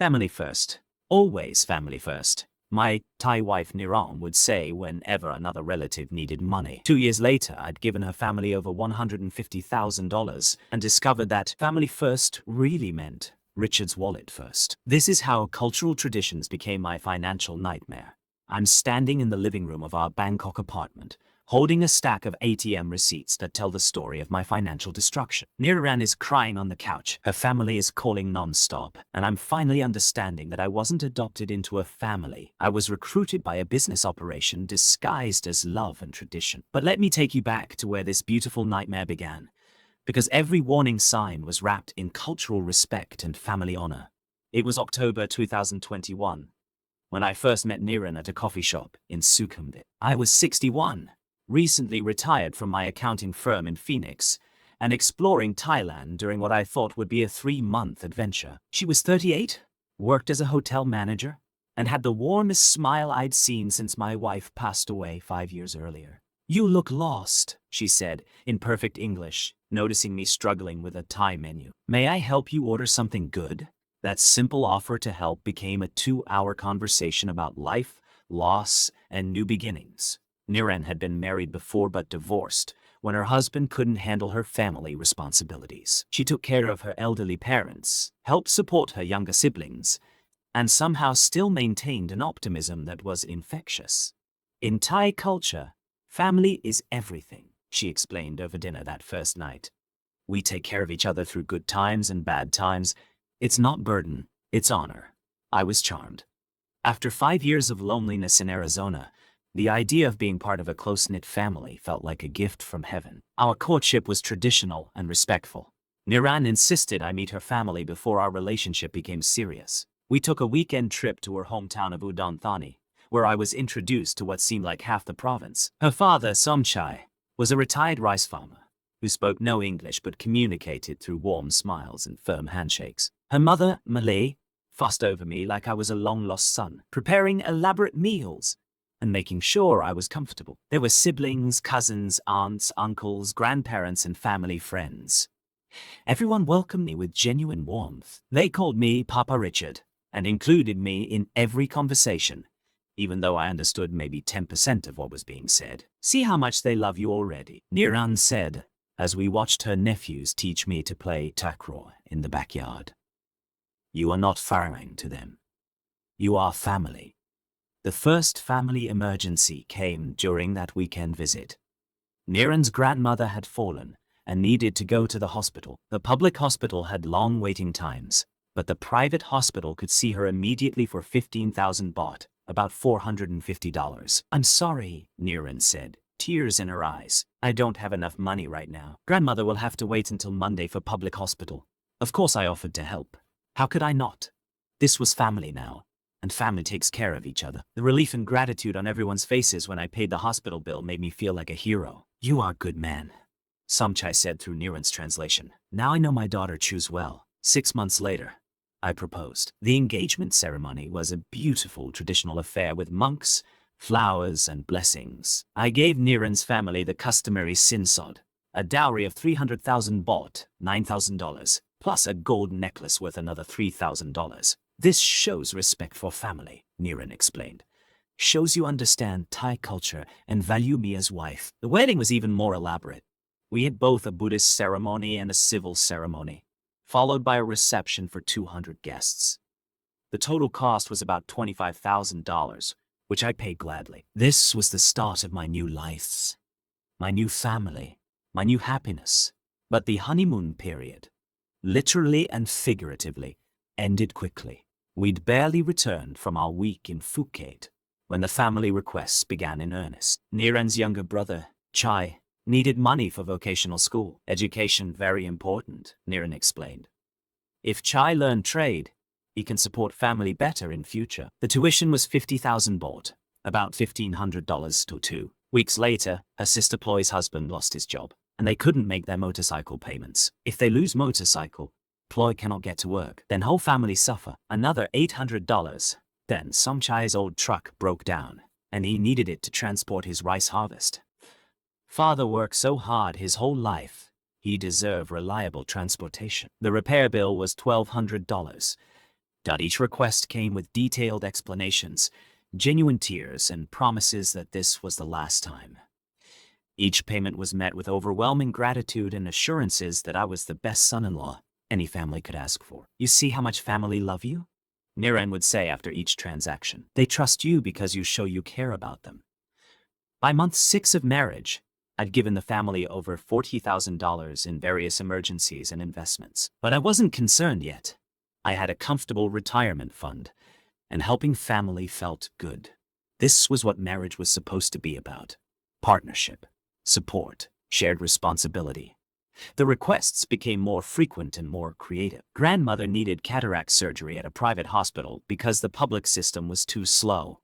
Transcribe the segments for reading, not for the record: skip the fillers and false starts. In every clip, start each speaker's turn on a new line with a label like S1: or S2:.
S1: Family first. Always family first. My Thai wife Niran would say whenever another relative needed money. 2 years later, I'd given her family over $150,000 and discovered that family first really meant Richard's wallet first. This is how cultural traditions became my financial nightmare. I'm standing in the living room of our Bangkok apartment, holding a stack of ATM receipts that tell the story of my financial destruction. Niran is crying on the couch. Her family is calling non-stop, and I'm finally understanding that I wasn't adopted into a family. I was recruited by a business operation disguised as love and tradition. But let me take you back to where this beautiful nightmare began, because every warning sign was wrapped in cultural respect and family honor. It was October 2021, when I first met Niran at a coffee shop in Sukhumvit. I was 61. Recently retired from my accounting firm in Phoenix, and exploring Thailand during what I thought would be a 3-month adventure. She was 38, worked as a hotel manager, and had the warmest smile I'd seen since my wife passed away 5 years earlier. "You look lost," she said in perfect English, noticing me struggling with a Thai menu. "May I help you order something good?" That simple offer to help became a 2-hour conversation about life, loss, and new beginnings. Niran had been married before but divorced when her husband couldn't handle her family responsibilities. She took care of her elderly parents, helped support her younger siblings, and somehow still maintained an optimism that was infectious. "In Thai culture, family is everything," she explained over dinner that first night. "We take care of each other through good times and bad times. It's not burden, it's honor." I was charmed. After 5 years of loneliness in Arizona, the idea of being part of a close-knit family felt like a gift from heaven. Our courtship was traditional and respectful. Niran insisted I meet her family before our relationship became serious. We took a weekend trip to her hometown of Udon Thani, where I was introduced to what seemed like half the province. Her father, Somchai, was a retired rice farmer who spoke no English but communicated through warm smiles and firm handshakes. Her mother, Malay, fussed over me like I was a long-lost son, preparing elaborate meals and making sure I was comfortable. There were siblings, cousins, aunts, uncles, grandparents, and family friends. Everyone welcomed me with genuine warmth. They called me Papa Richard and included me in every conversation, even though I understood maybe 10% of what was being said. "See how much they love you already," Niran said as we watched her nephews teach me to play takraw in the backyard. "You are not foreign to them. You are family." The first family emergency came during that weekend visit. Niran's grandmother had fallen and needed to go to the hospital. The public hospital had long waiting times, but the private hospital could see her immediately for 15,000 baht, about $450. "I'm sorry," Niran said, tears in her eyes. "I don't have enough money right now. Grandmother will have to wait until Monday for public hospital." Of course I offered to help. How could I not? This was family now, and family takes care of each other. The relief and gratitude on everyone's faces when I paid the hospital bill made me feel like a hero. "You are a good man," Somchai said through Niran's translation. "Now I know my daughter choose well." 6 months later, I proposed. The engagement ceremony was a beautiful traditional affair with monks, flowers, and blessings. I gave Niran's family the customary sinsod, a dowry of 300,000 baht, $9,000, plus a gold necklace worth another $3,000. "This shows respect for family," Niran explained. "Shows you understand Thai culture and value me as wife." The wedding was even more elaborate. We had both a Buddhist ceremony and a civil ceremony, followed by a reception for 200 guests. The total cost was about $25,000, which I paid gladly. This was the start of my new life, my new family, my new happiness. But the honeymoon period, literally and figuratively, ended quickly. We'd barely returned from our week in Phuket when the family requests began in earnest. Niran's younger brother, Chai, needed money for vocational school. "Education very important," Niran explained. "If Chai learned trade, he can support family better in future." The tuition was 50,000 baht, about $1,500 to 2 weeks later. Her sister Ploy's husband lost his job, and they couldn't make their motorcycle payments. If they lose motorcycle, Ploy cannot get to work. Then whole family suffer. Another $800. Then Somchai's old truck broke down, and he needed it to transport his rice harvest. Father worked so hard his whole life, he deserved reliable transportation. The repair bill was $1,200. Each request came with detailed explanations, genuine tears, and promises that this was the last time. Each payment was met with overwhelming gratitude and assurances that I was the best son-in-law any family could ask for. You see how much family love you? Niran would say after each transaction. They trust you because you show you care about them. By month 6 of marriage, I'd given the family over $40,000 in various emergencies and investments. But I wasn't concerned yet. I had a comfortable retirement fund, and helping family felt good. This was what marriage was supposed to be about. Partnership, support, shared responsibility. The requests became more frequent and more creative. Grandmother needed cataract surgery at a private hospital because the public system was too slow.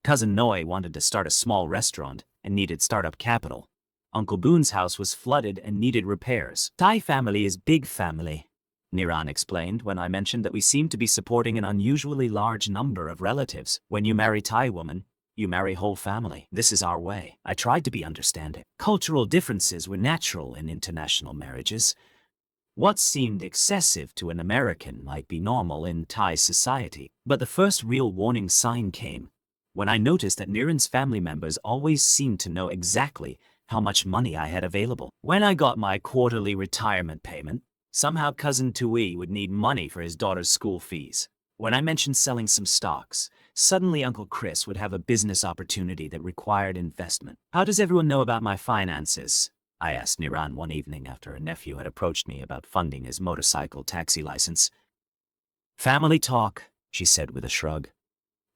S1: Cousin Noi wanted to start a small restaurant and needed startup capital. Uncle Boone's house was flooded and needed repairs. Thai family is big family, Niran explained when I mentioned that we seemed to be supporting an unusually large number of relatives. When you marry Thai woman, you marry whole family. This is our way. I tried to be understanding. Cultural differences were natural in international marriages. What seemed excessive to an American might be normal in Thai society. But the first real warning sign came when I noticed that Niran's family members always seemed to know exactly how much money I had available. When I got my quarterly retirement payment, somehow Cousin Tui would need money for his daughter's school fees. When I mentioned selling some stocks, suddenly Uncle Chris would have a business opportunity that required investment. How does everyone know about my finances? I asked Niran one evening after a nephew had approached me about funding his motorcycle taxi license. Family talk, she said with a shrug.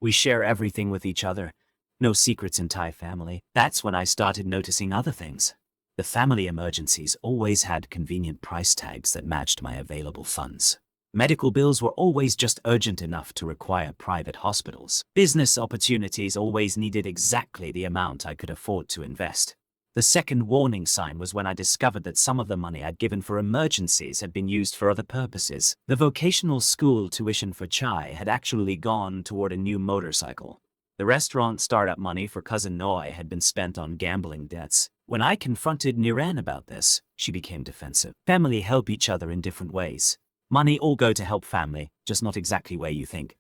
S1: We share everything with each other. No secrets in Thai family. That's when I started noticing other things. The family emergencies always had convenient price tags that matched my available funds. Medical bills were always just urgent enough to require private hospitals. Business opportunities always needed exactly the amount I could afford to invest. The second warning sign was when I discovered that some of the money I'd given for emergencies had been used for other purposes. The vocational school tuition for Chai had actually gone toward a new motorcycle. The restaurant startup money for Cousin Noi had been spent on gambling debts. When I confronted Niran about this, she became defensive. Family help each other in different ways. Money all go to help family, just not exactly where you think.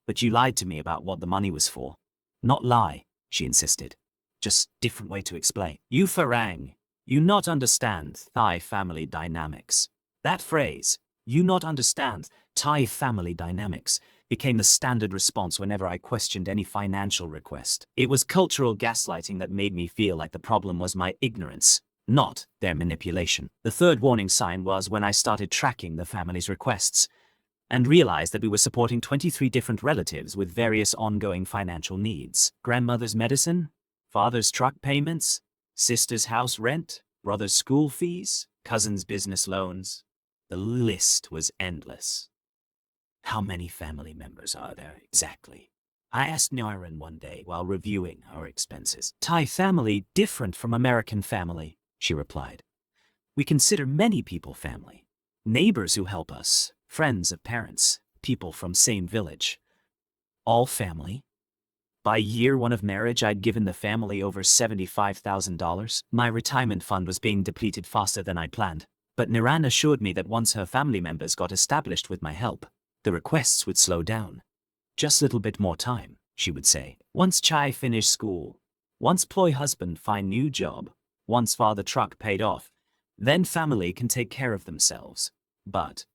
S1: But you lied to me about what the money was for. Not lie, she insisted. Just different way to explain. You Farang, you not understand Thai family dynamics. That phrase, you not understand Thai family dynamics, became the standard response whenever I questioned any financial request. It was cultural gaslighting that made me feel like the problem was my ignorance, not their manipulation. The third warning sign was when I started tracking the family's requests and realized that we were supporting 23 different relatives with various ongoing financial needs. Grandmother's medicine, father's truck payments, sister's house rent, brother's school fees, cousin's business loans. The list was endless. How many family members are there exactly? I asked Niran one day while reviewing our expenses. Thai family different from American family, she replied. We consider many people family. Neighbors who help us, friends of parents, people from same village. All family. By year 1 of marriage, I'd given the family over $75,000. My retirement fund was being depleted faster than I'd planned. But Niran assured me that once her family members got established with my help, the requests would slow down. Just a little bit more time, she would say. Once Chai finish school, once ploy husband find new job, once father truck paid off, then family can take care of themselves. But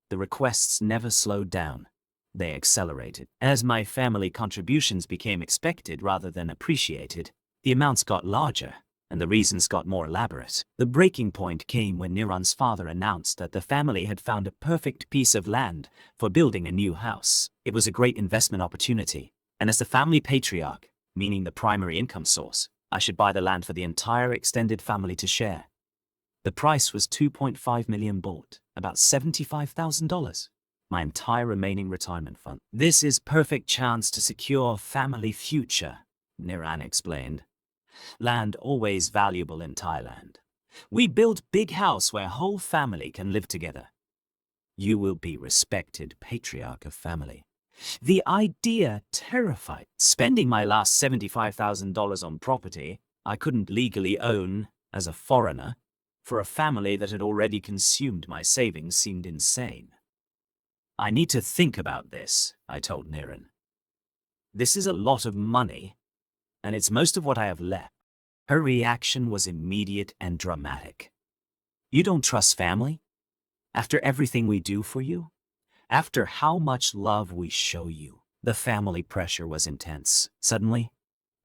S1: the requests never slowed down. They accelerated. As my family contributions became expected rather than appreciated, the amounts got larger and the reasons got more elaborate. The breaking point came when Niran's father announced that the family had found a perfect piece of land for building a new house. It was a great investment opportunity, and as the family patriarch, meaning the primary income source, I should buy the land for the entire extended family to share. The price was 2.5 million baht, about $75,000. My entire remaining retirement fund. This is perfect chance to secure family future, Niran explained. Land always valuable in Thailand. We built big house where whole family can live together. You will be respected patriarch of family. The idea terrified. Spending my last $75,000 on property I couldn't legally own as a foreigner for a family that had already consumed my savings seemed insane. I need to think about this, I told Niran. This is a lot of money, and it's most of what I have left. Her reaction was immediate and dramatic. You don't trust family? After everything we do for you? After how much love we show you? The family pressure was intense. Suddenly,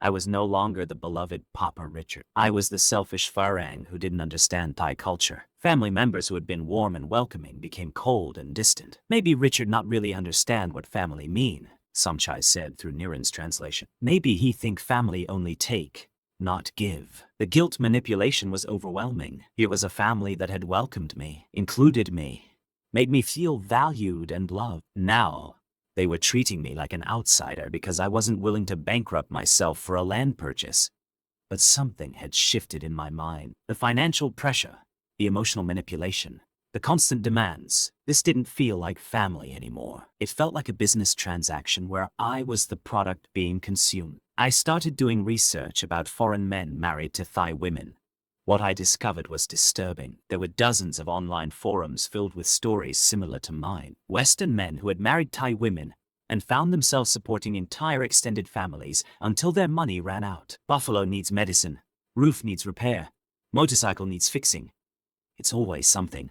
S1: I was no longer the beloved Papa Richard. I was the selfish Farang who didn't understand Thai culture. Family members who had been warm and welcoming became cold and distant. Maybe Richard not really understand what family mean, Somchai said through Niran's translation. Maybe he think family only take, not give. The guilt manipulation was overwhelming. Here was a family that had welcomed me, included me, made me feel valued and loved. Now, they were treating me like an outsider because I wasn't willing to bankrupt myself for a land purchase. But something had shifted in my mind. The financial pressure, the emotional manipulation, the constant demands. This didn't feel like family anymore. It felt like a business transaction where I was the product being consumed. I started doing research about foreign men married to Thai women. What I discovered was disturbing. There were dozens of online forums filled with stories similar to mine. Western men who had married Thai women and found themselves supporting entire extended families until their money ran out. Buffalo needs medicine. Roof needs repair. Motorcycle needs fixing. It's always something,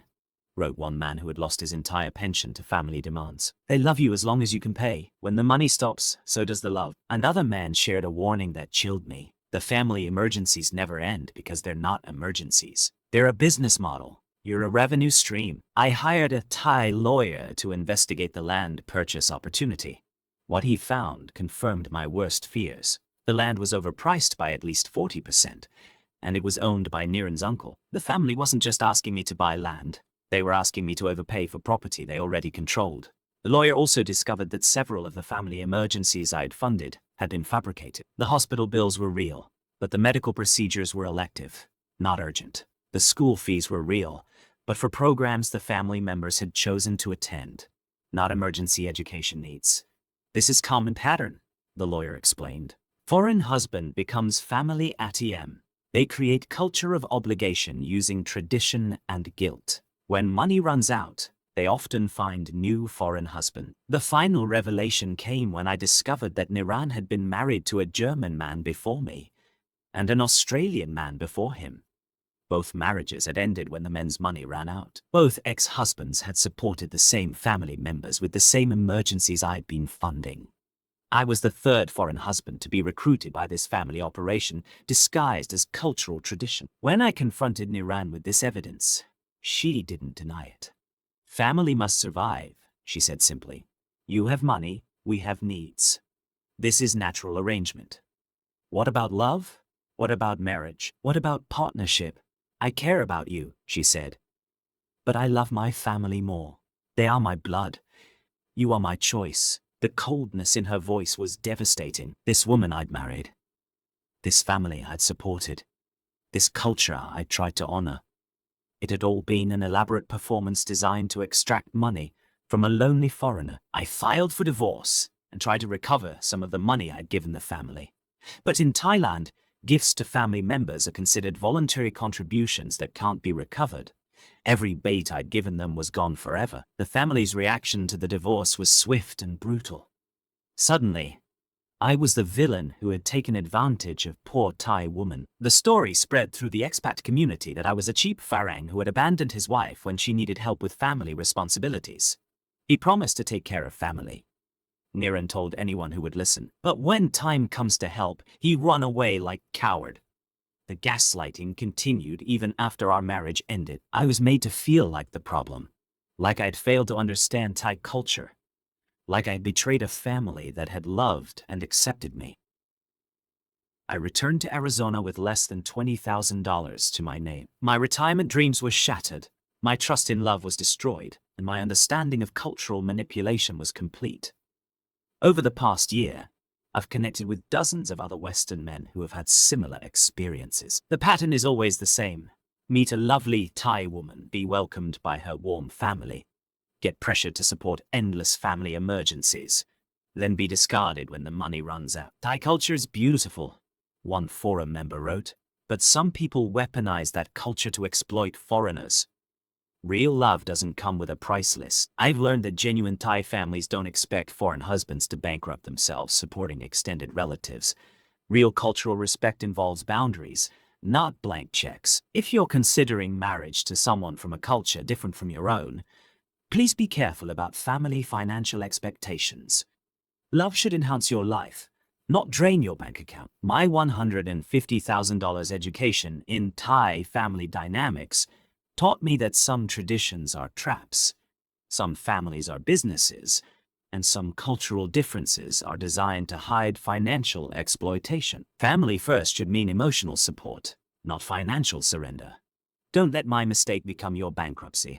S1: wrote one man who had lost his entire pension to family demands. They love you as long as you can pay. When the money stops, so does the love. Another man shared a warning that chilled me. The family emergencies never end because they're not emergencies. They're a business model. You're a revenue stream. I hired a Thai lawyer to investigate the land purchase opportunity. What he found confirmed my worst fears. The land was overpriced by at least 40%, and it was owned by Niran's uncle. The family wasn't just asking me to buy land. They were asking me to overpay for property they already controlled. The lawyer also discovered that several of the family emergencies I had funded had been fabricated. The hospital bills were real, but the medical procedures were elective, not urgent. The school fees were real, but for programs the family members had chosen to attend, not emergency education needs. This is common pattern, the lawyer explained. Foreign husband becomes family ATM. They create culture of obligation using tradition and guilt. When money runs out, they often find new foreign husband. The final revelation came when I discovered that Niran had been married to a German man before me, and an Australian man before him. Both marriages had ended when the men's money ran out. Both ex-husbands had supported the same family members with the same emergencies I'd been funding. I was the third foreign husband to be recruited by this family operation, disguised as cultural tradition. When I confronted Niran with this evidence, she didn't deny it. Family must survive, she said simply. You have money, we have needs. This is natural arrangement. What about love? What about marriage? What about partnership? I care about you, she said. But I love my family more. They are my blood. You are my choice. The coldness in her voice was devastating. This woman I'd married. This family I'd supported. This culture I'd tried to honor. It had all been an elaborate performance designed to extract money from a lonely foreigner. I filed for divorce and tried to recover some of the money I'd given the family. But in Thailand, gifts to family members are considered voluntary contributions that can't be recovered. Every bait I'd given them was gone forever. The family's reaction to the divorce was swift and brutal. Suddenly, I was the villain who had taken advantage of poor Thai woman. The story spread through the expat community that I was a cheap Farang who had abandoned his wife when she needed help with family responsibilities. He promised to take care of family, Niran told anyone who would listen. But when time comes to help, he run away like coward. The gaslighting continued even after our marriage ended. I was made to feel like the problem, like I'd failed to understand Thai culture, like I betrayed a family that had loved and accepted me. I returned to Arizona with less than $20,000 to my name. My retirement dreams were shattered, my trust in love was destroyed, and my understanding of cultural manipulation was complete. Over the past year, I've connected with dozens of other Western men who have had similar experiences. The pattern is always the same. Meet a lovely Thai woman, be welcomed by her warm family, get pressured to support endless family emergencies, then be discarded when the money runs out. Thai culture is beautiful, one forum member wrote, but some people weaponize that culture to exploit foreigners. Real love doesn't come with a price list. I've learned that genuine Thai families don't expect foreign husbands to bankrupt themselves supporting extended relatives. Real cultural respect involves boundaries, not blank checks. If you're considering marriage to someone from a culture different from your own, please be careful about family financial expectations. Love should enhance your life, not drain your bank account. My $150,000 education in Thai family dynamics taught me that some traditions are traps, some families are businesses, and some cultural differences are designed to hide financial exploitation. Family first should mean emotional support, not financial surrender. Don't let my mistake become your bankruptcy.